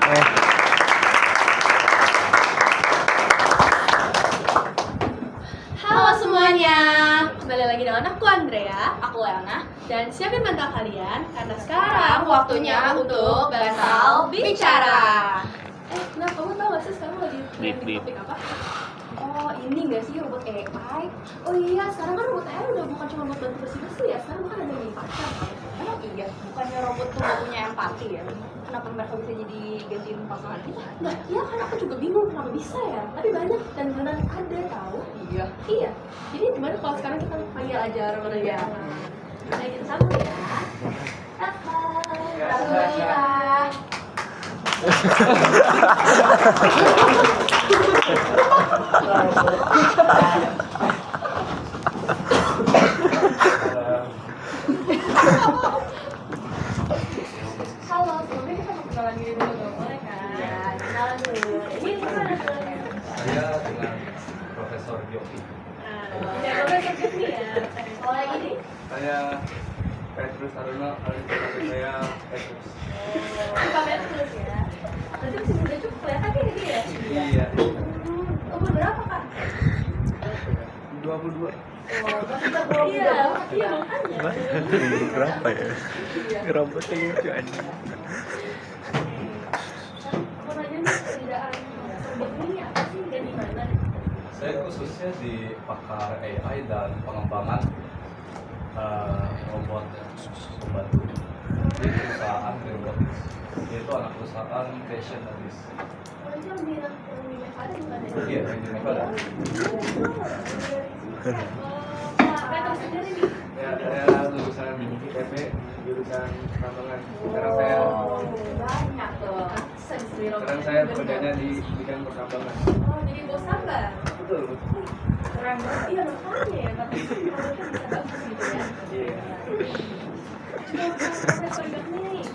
Halo semuanya, kembali lagi dengan aku Andrea, Aku Leona. dan siapin mental kalian karena sekarang waktunya untuk bantal bicara. Nah kamu tahu gak sih sekarang lagi trending topik apa? Oh ini gak sih robot AI? Oh iya sekarang kan robot AI udah bukan cuma buat bantu bersih-bersih ya, sekarang bukan ada yang pacar. Emang iya, bukannya robot tuh gak punya empati ya? Kenapa mereka bisa jadi gantiin pasangan kita? Nah iya kan aku juga bingung kenapa bisa ya, tapi banyak dan beneran ada tahu. Iya. Iya, jadi gimana kalau sekarang kita panggil aja robot AI? Nah kita sambung ya. Alhamdulillah. Halo, sebelumnya kita mau kenalan diri dulu dong, boleh kan? Ya, kenalan dulu. Ini gimana kenalannya? Saya dengan Profesor Yofi. Ya, Profesor Jepni ya. Kalau lagi nih? Saya Petrus Aruna, alias saya Petrus. Pak Petrus ya. Nanti masih muda cukup kelihatan ya dia ya? Iya. Umur berapa Kak? 22. Oh, masih muda. Iya, makanya. Umur berapa ya? Rambutnya lucu aja. Aku nanya nih, perbedaan robot ini apa sih dan di mana? Saya khususnya di pakar AI dan pengembangan robot pembantu di perusahaan Robotics, yaitu anak perusahaan Fashion Habis. Oh, itu yang di Nevada bukan ya? Iya, yang di Nevada. Pak Petrus sendiri nih? Ya, saya lulusan ITB, jurusan pertambangan. Banyak tuh. Sekarang saya bekerjanya di bidang pertambangan. Oh, jadi bos tambah? Betul, betul. Keren banget, iya makanya ya, tapi robotnya bisa bagus gitu ya. Iya. Coba Profesor Jepni,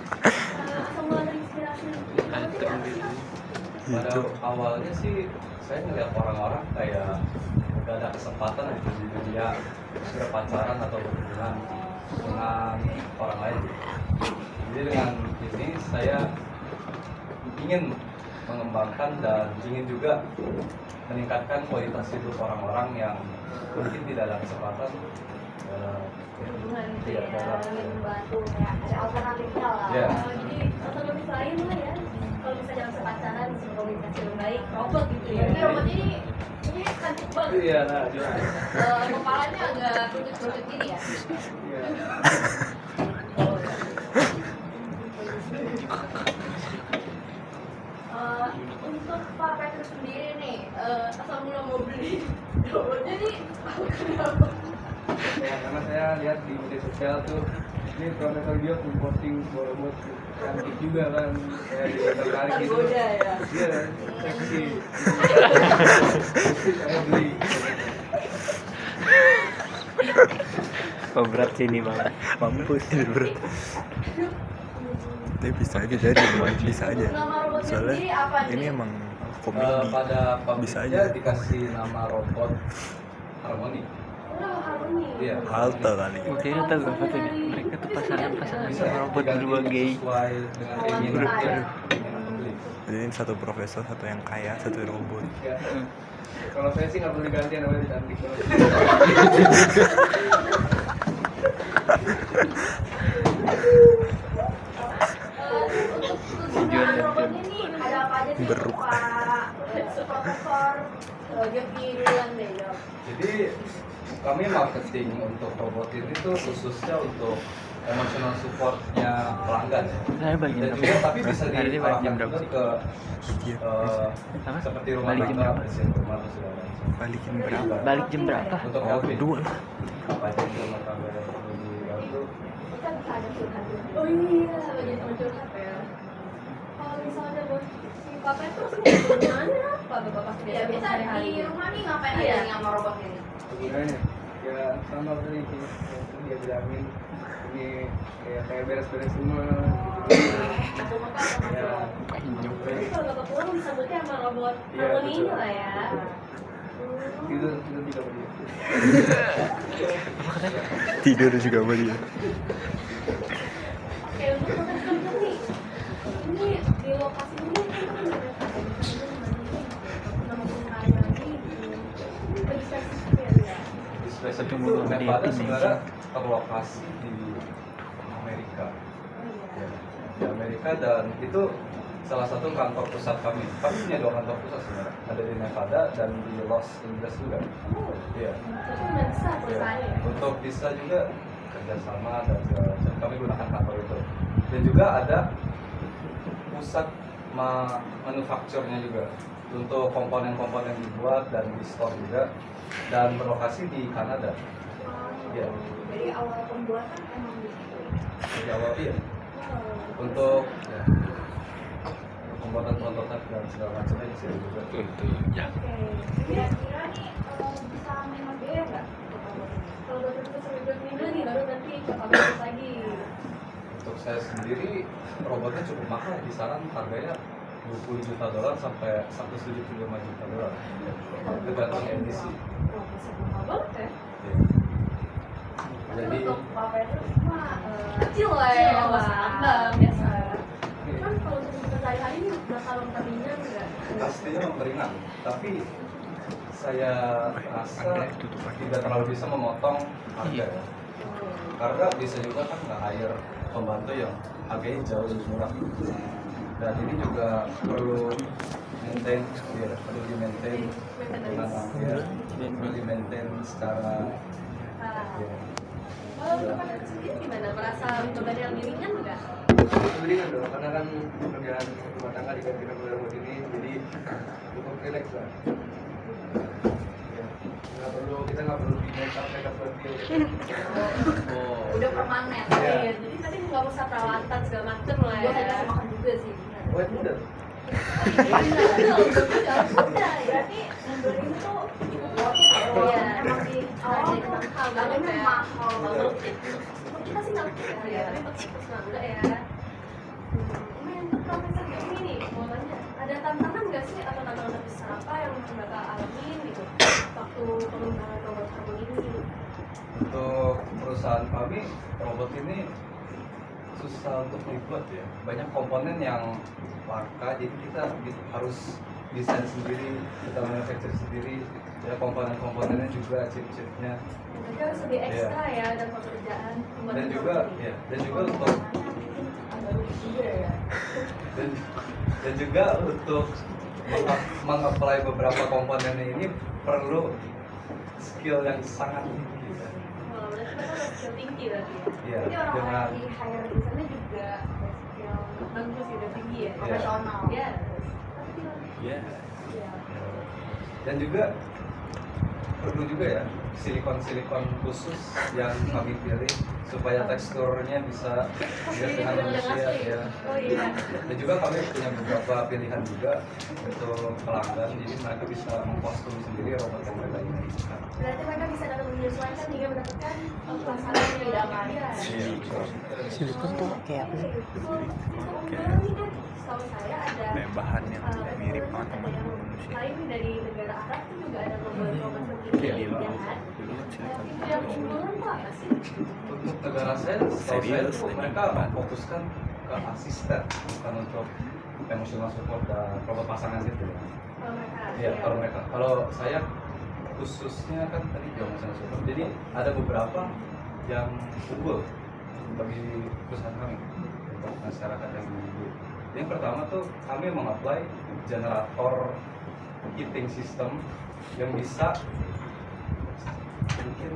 asal mula dari inspirasi robotnya apa sih Kak? Pada awalnya sih saya ngeliat orang-orang kayak gak ada kesempatan gitu di dunia berpacaran atau berhubungan dengan orang lain. Jadi dengan ini saya ingin mengembangkan dan ingin juga meningkatkan kualitas hidup orang-orang yang mungkin tidak ada kesempatan Hubungan gitu Iya, ya, dalam. ingin membantu Ya, ada alternatifnya lah. Iya. Jadi alternatif lain lah ya, kalau bisa jangan sepacaran, bisa berkomunikasi dengan baik, robot gitu ya. Tapi robot ini cantik banget. Iya, nah jelas. Kepalanya agak kerucut-kerucut gini ya. Iya. Untuk Pak Petrus sendiri nih, asal mula mau beli robotnya nih, kenapa? Ya, karena saya lihat di media sosial tuh ini Profesor Gio posting sebuah robot cantik juga kan, saya juga tertarik gitu. Tergoda ya. Iya, seksi. Saya beli. Oh, berat sih ini bang. Mampus berat. Tapi bisa aja jadi, bisa aja. Nama robotnya Soalnya sendiri apa nih? ini emang komedi. Pada Bisa publiknya aja. dikasih nama robot Harmony. Oh, Harmony. Iya. Halte kali. Makanya lo tau gak fotonya? Mereka tuh pasangan-pasangan Bisa sama robot diganti berdua gay. sesuai dengan keinginan dia. Keinginan pembeli. Jadi ini satu profesor, satu yang kaya, satu robot. Ya. Kalau saya sih nggak perlu diganti, namanya cantik banget. Untuk Tujuan dan robotnya nih, ada apa aja sih Beruk. Pak Profesor Jepni duluan deh, jawab. Jadi kami marketing untuk robot ini tuh khususnya untuk emotional supportnya pelanggan. Saya bagian Dan apa? juga tapi bisa Hari ini balik jam diarahkan berapa? juga ke Iya. Apa? seperti rumah Balik jam tangga, berapa? presiden rumah atau segala macam. Balikin berapa? Balik jam berapa? Untuk Oh, helping. dua lah. Apa aja yang rumah tangga yang perlu dibantu. Kita bisa ada curhat juga. Oh iya, sebagai teman curhat ya. Kalau misalnya buat si Pak Petrus nih, gimana apa Bapak Ya biasa di rumah nih ngapain Iya. aja nih sama robot ini? Kegunaannya ya sama tadi sih yang dia bilangin ini kayak beres-beres rumah gitu. Ya. Jadi kalau Bapak pulang bisa buatnya sama robot Iya, Harmony ini betul. lah ya. Tidur juga dia. Tidur juga sama dia. Oke, untuk Profesor nih, ini di lokasi ini itu Nevada sebenarnya terlokasi di Amerika. Ya, di Amerika, dan itu salah satu kantor pusat kami. Kami punya 2 kantor pusat sebenarnya, ada di Nevada dan di Los Angeles juga. Iya. Itu besar Iya. perusahaannya ya? Untuk bisa juga kerjasama dan segala macam, kami gunakan kantor itu. Dan juga ada pusat manufakturnya juga untuk komponen-komponen dibuat dan di store juga, dan berlokasi di Kanada. Iya. Dari awal pembuatan emang begitu. Dari awal iya. Untuk ya, pembuatan prototipe dan segala macamnya di sini juga. Oke. Kira-kira nih bisa menghemat biaya nggak? Kalau buat itu sampai 2 minggu nih baru nanti bagus lagi. Untuk saya sendiri robotnya cukup mahal, kisaran harganya $20 juta sampai $175 juta, tergantung edisi. Wah, bisa mahal banget ya? Ya. Jadi Untuk Pak Petrus mah Kecil lah Kecil ya, lah. Bang, biasa. Kan kalau untuk kita sehari-hari ini bakal memperringan nggak? pastinya memperingan, tapi saya rasa tidak terlalu bisa memotong harga ya. Karena bisa juga kan nggak hire pembantu yang harganya jauh lebih murah, dan ini juga perlu maintain, ya, perlu di maintain dengan ya, perlu di maintain secara ya. Kalau untuk Pak Petrus sendiri gimana? Merasa beban yang lebih ringan nggak? Mendingan dong, karena kan pekerjaan rumah tangga digantikan oleh robot ini, jadi cukup rileks lah. Ya, kita nggak perlu di make up lebih. Oh, udah permanen. Iya. Iya, jadi tadi nggak usah perawatan segala macem lah Gue ya. kayak kasih makan juga sih. Oh, itu udah. Berarti mundur ini tuh cukup worth it ya. Iya. Emang di awal Jadi tuh mahal banget harganya ya. mahal banget. Untuk kita sih nggak ya, tapi untuk kita senang juga ya. Ini untuk profesor ini nih, mau nanya, ada tantangan nggak sih atau tantangan terbesar apa yang Bapak alamin gitu waktu pengembangan robot kamu ini? untuk perusahaan kami robot ini susah untuk dibuat ya, banyak komponen yang langka, jadi kita harus desain sendiri, kita manufacture sendiri ya, komponen-komponennya juga, chip-chipnya, Mereka harus lebih ekstra ya dan pekerjaan pembuatan dan juga robot ini. ya, dan juga untuk Agak rugi juga ya. dan juga untuk mengapply beberapa komponen ini perlu skill yang sangat tinggi ya. Wah, berarti mereka harus skill tinggi berarti ya. Iya, Jadi orang-orang dengan yang di hire di sana juga skill Bagus ya, udah tinggi ya. profesional. Iya. Iya. Iya. dan juga perlu juga ya silikon khusus yang kami pilih supaya teksturnya bisa mirip dengan manusia ya. Oh iya. Dan juga kami punya beberapa pilihan juga untuk pelanggan, jadi mereka bisa mengkostum sendiri robot yang mereka inginkan. Berarti mereka bisa dapat menyesuaikan hingga mendapatkan pasangan yang idaman. Iya. Silikon tuh kayak apa sih? Untuk unggulan ini kan setahu saya ada Kayak bahan yang mirip banget sama yang manusia. lain dari negara Arab itu juga ada membuat robot seperti Iya, ini, iya. ya kan? Dulu kan silikon. Itu yang unggulan tuh apa sih? Untuk negara saya, setahu saya Serius, itu ini mereka apa? fokuskan ke asisten, bukan untuk emotional support dan robot pasangan gitu ya. Kalau mereka. Iya, kalau mereka. Kalau saya khususnya kan tadi emotional support, jadi ada beberapa yang unggul bagi perusahaan kami untuk masyarakat yang unggul. Yang pertama tuh kami mengapply generator heating system yang bisa mungkin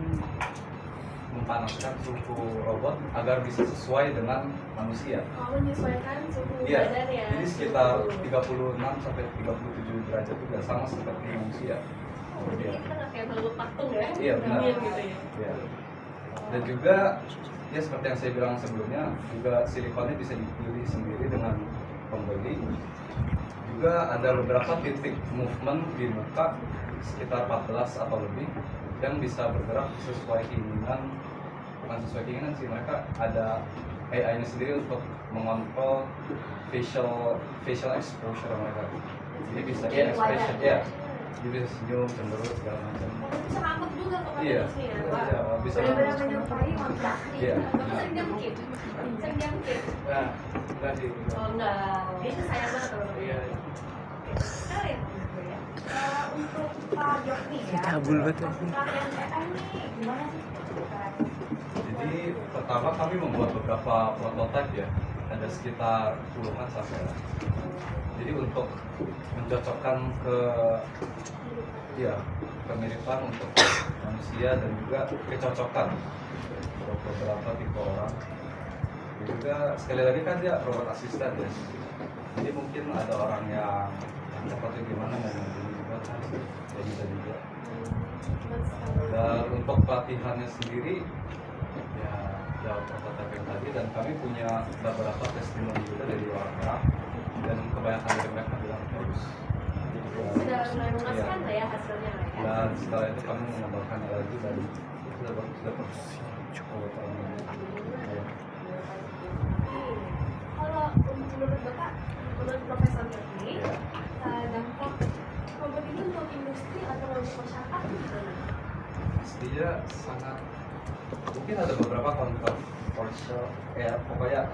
memanaskan suhu robot agar bisa sesuai dengan manusia. Kalau menyesuaikan suhu Iya, badan ya. jadi sekitar 36 sampai 37 derajat juga sama seperti manusia. Oh, jadi kita nggak kayak terlalu patung ya? Iya, benar. Dingin gitu ya. Ya. Dan juga ya seperti yang saya bilang sebelumnya, juga silikonnya bisa dipilih sendiri dengan pembeli. Juga ada beberapa titik movement di muka sekitar 14 atau lebih yang bisa bergerak sesuai keinginan, bukan sesuai keinginan sih, mereka ada AI-nya sendiri untuk mengontrol facial exposure mereka. Jadi bisa expression ya, jadi bisa senyum, cemberut segala macam. Bisa ngambek juga kok Iya, nih ya. iya, bisa. Benar-benar menyerupai manusia. Iya. Bapak sering jangkit? Sering jangkit? Nah, enggak sih. Oh enggak, dia itu sayang banget sama Iya. Oke, sekali. Untuk Pak Jok nih ya, Cabul banget. pelatihan AI nih gimana sih? Jadi pertama kami membuat beberapa prototipe ya, ada sekitar puluhan sampai. Jadi untuk mencocokkan ke ya kemiripan untuk manusia dan juga kecocokan untuk beberapa tipe orang. Dan juga sekali lagi kan dia robot asisten ya. Jadi mungkin ada orang yang seperti gimana dan ini juga kan ya bisa juga. Dan untuk pelatihannya sendiri ya prototipe yang tadi, dan kami punya beberapa testimoni juga dari orang-orang dan kebanyakan dari mereka bilang bagus. Sudah mulai memuaskan lah ya hasilnya lah ya. Dan setelah itu kami mengembangkannya lagi dan sudah bagus. Cukup ya. Kalau menurut Bapak, menurut Profesor Joni, Ya. dampak robot ini untuk industri atau untuk masyarakat gimana? Pastinya sangat, mungkin ada beberapa kontroversial ya, pokoknya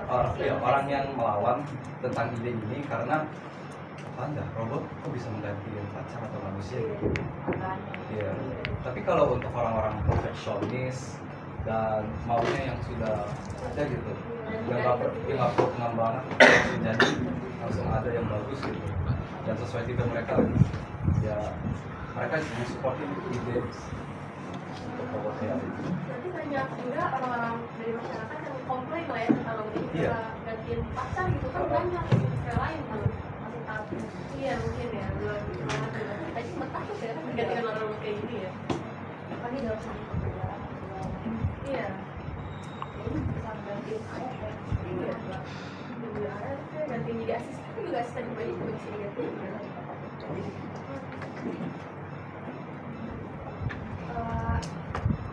orang yang melawan tentang ide ini karena anda robot kok bisa menggantikan pacar atau manusia gitu. Iya. Tapi kalau untuk orang-orang perfeksionis dan maunya yang sudah ada gitu, yang nggak perlu pengembangan, langsung jadi, langsung ada yang bagus gitu dan sesuai tipe mereka lagi. Ya mereka mensupport ide untuk robot AI. Nanti banyak juga orang-orang dari masyarakat yang komplain lah ya tentang robot ini Iya. bisa gantiin pacar gitu kan banyak gitu kayak lain kan masih tahu. Iya mungkin ya belum semangat juga. Tapi cuma takut ya kan gantikan orang robot kayak gini ya. Apalagi dalam satu pekerjaan. Iya. Jadi bisa gantiin saya kan. Iya. Gantiin jadi asisten juga asisten pribadi juga bisa digantiin.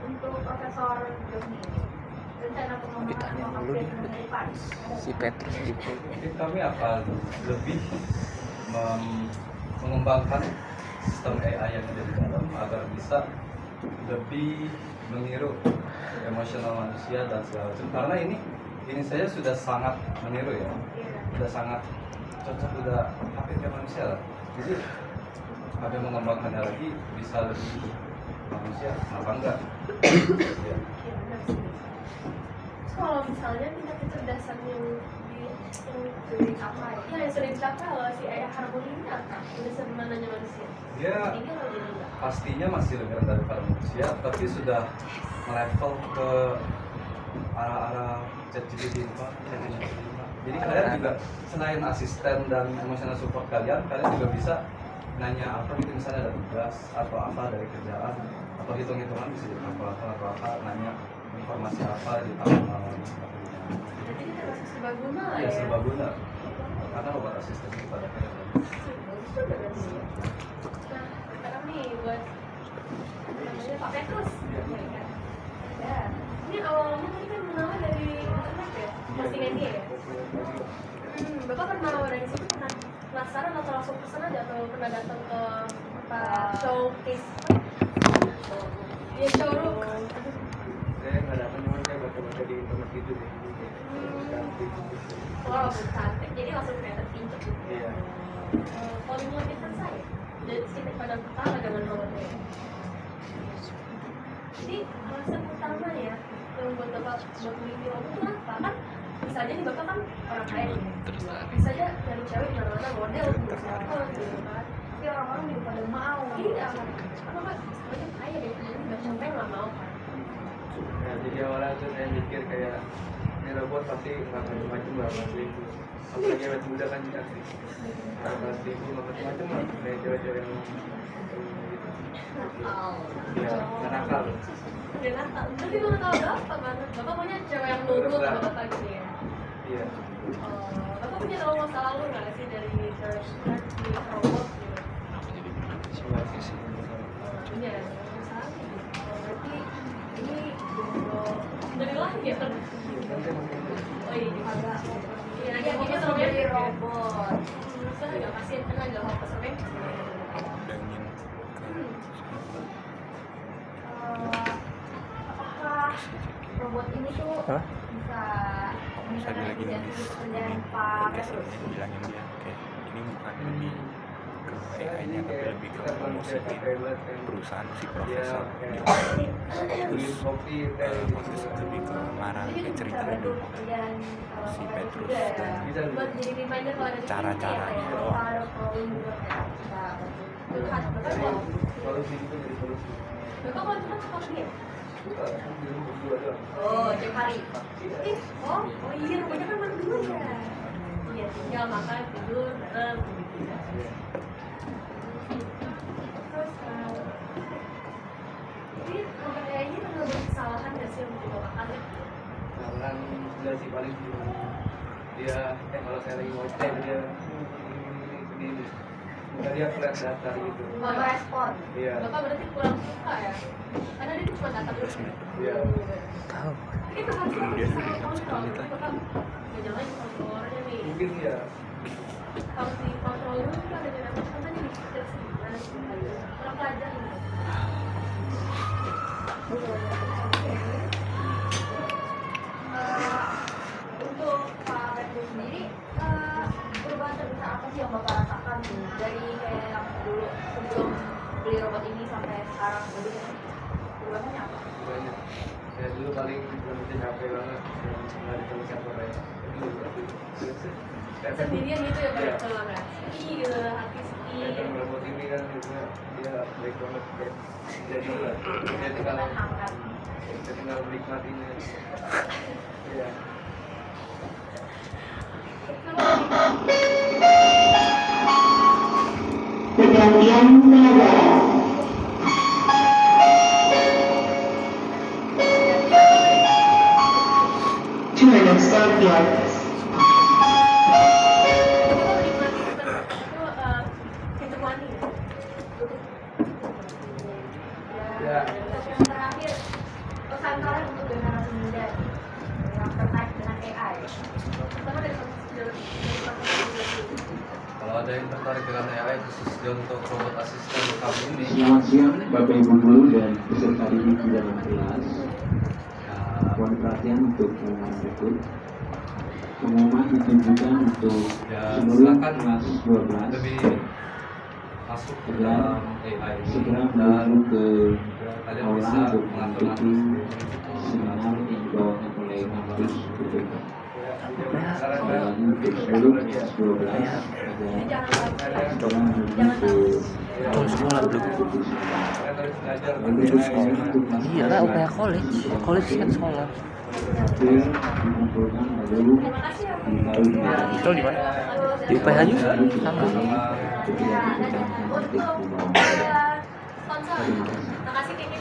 Untuk Profesor Joni ini, rencana pengembangan apakah ke depan? Si Petrus gitu. Mungkin kami akan lebih mengembangkan sistem AI yang ada di dalam agar bisa lebih meniru emosional manusia dan segala macam. Karena ini saya sudah sangat meniru ya, sudah sangat cocok, udah hampir kayak manusia lah. Jadi kami mengembangkannya lagi bisa lebih manusia, kenapa enggak? Ya. Iya benar sih. Terus kalau misalnya tingkat kecerdasan yang sudah dicapai, ya yang sudah dicapai oleh si AI Harmony ini apa? Udah sebenarnya manusia. Dia Tinggi atau jadi enggak? pastinya masih lebih rendah daripada manusia, tapi sudah melevel ke arah-arah ChatGPT Pak. Jadi kalian juga selain asisten dan emotional support kalian juga bisa nanya apa gitu, misalnya ada tugas atau apa dari kerjaan atau hitung-hitungan bisa di kalkulator atau apa, nanya informasi apa di tahun Jadi kita masih serbaguna lah ya ya. serbaguna karena robot asisten itu pada akhirnya Bagus juga berarti ya. Nah, sekarang nih buat namanya Pak Petrus. Iya. Ya kan? Ya. Ini awalnya tadi kan mengenal dari internet ya, postingan dia ya. Bapak pernah dari situ pernah penasaran atau langsung pesan aja atau pernah datang ke apa showcase? Ya showroom. Saya nggak dapat, cuma saya baca-baca di internet gitu deh. Wow, cantik. Jadi langsung kelihatan pintar gitu. Iya. Kalau mengagetkan saya, dari sini pada pertama dengan robotnya. Jadi alasan utama ya yang buat bapak buat memilih robot itu apa? Kan bisa aja nih bapak kan orang kaya nih. Bisa aja dari cewek di mana-mana model gitu gitu kan. Tapi orang-orang juga pada mau. Iya, apa kan sebenarnya kaya deh. Jadi nggak sampai nggak mau kan. Nah, jadi awalnya tuh saya mikir kayak ini robot pasti nggak macam-macam lah pasti. Apalagi awet muda kan cantik. Pasti itu nggak macam-macam lah kayak cewek-cewek yang gitu. Nakal. Iya, nggak nakal. Udah nakal. Tapi mana tahu bapak kan? Bapak maunya cewek yang nurut sama bapak gitu ya. Iya. Bapak punya tahu masa lalu nggak sih dari search di robot gitu? Cuma sih. Punya ya, masalah gitu. Berarti ini dari lahir. Oh iya, agak. Iya, lagi aku Bapak serunya jadi robot. Saya agak kasihan kan agak mau keserem. Apakah robot ini tuh Hah? bisa Bisa bilangin jadi di pekerjaan Pak podcast Petrus? ini bilangin dia oke ini bukan lebih ke AI-nya tapi lebih ke promosiin perusahaan si profesor beli terus kopi fokus lebih ke ngarang kayak cerita hidup si Petrus dan bisa buat jadi reminder kalau ada cara-cara gitu doang. solusi itu jadi solusi Bapak kalau cuma suka dia? kita di rumah berdua doang Oh, tiap hari. Oh iya, rumahnya kan berdua ya. Iya, tinggal makan, tidur, bareng. Terus, ini kayaknya menurut kesalahan nggak sih untuk bapak kalian? nah kan udah sih paling dia kalau saya lagi ngoceh dia ini bukan dia flat datar gitu Mau respon. iya Bapak berarti kurang suka ya? Karena dia cuma datang terus. iya tahu Itu kan dia tuh di kontrol kita ya jangan kontrolnya nih. mungkin ya Kalau di kontrol dulu itu ada dinamika kan tadi dipikir sih gimana sih kurang pelajar nih. Untuk Pak Petro sendiri, perubahan terbesar apa sih yang Bapak rasakan dari kayak yang dulu sebelum beli robot ini sampai sekarang? Jadi perubahannya apa? banyak ya dulu paling berhenti HP banget nggak ditemu siapa kayak dulu tapi Sendirian gitu ya Pak Iya. kalau nggak sepi gitu, hati sepi. Kan robot ini kan dia baik banget kayak jadi lah dia tinggal Hangat. dia tinggal menikmatinya iya Pergantian pengendara. Turn of Scorpions. ya Yang terakhir, pesan kalian untuk generasi muda yang terkait dengan AI. Pertama dari Kalau ada yang tertarik dengan AI khususnya untuk robot asisten kamu ini, Selamat siang Bapak Ibu Guru dan peserta didik di dalam kelas. ya, Mohon perhatian untuk pengumuman berikut. Pengumuman ditujukan untuk ya seluruh silakan kelas 12 lebih masuk ke dalam AI ini segera dan menuju ke kalian aula bisa untuk mengatur mengikuti sendiri. seminar yang dibawakan oleh kampus BPK. sekarang kan Awalnya untuk seluruh kelas 12 agar segera menuju ke Betul, sekolah dulu. kalian harus belajar Lalu sekolah untuk Iya lah, upaya college kan sekolah. hampir mengumpulkan lalu ditaruh di dalam Itu di mana? Di UPH juga sama. sama ketika diucapkan ketik di bawah. sponsor. Terima kasih Kiki.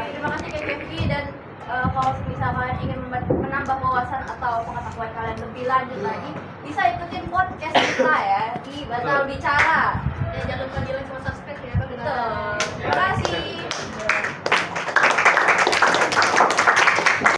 Terima kasih Kak Kevi dan kalau misalnya kalian ingin menambah wawasan atau pengetahuan kalian lebih lanjut lagi, bisa ikutin podcast kita ya di Batal Bicara. Ya jangan lupa di like,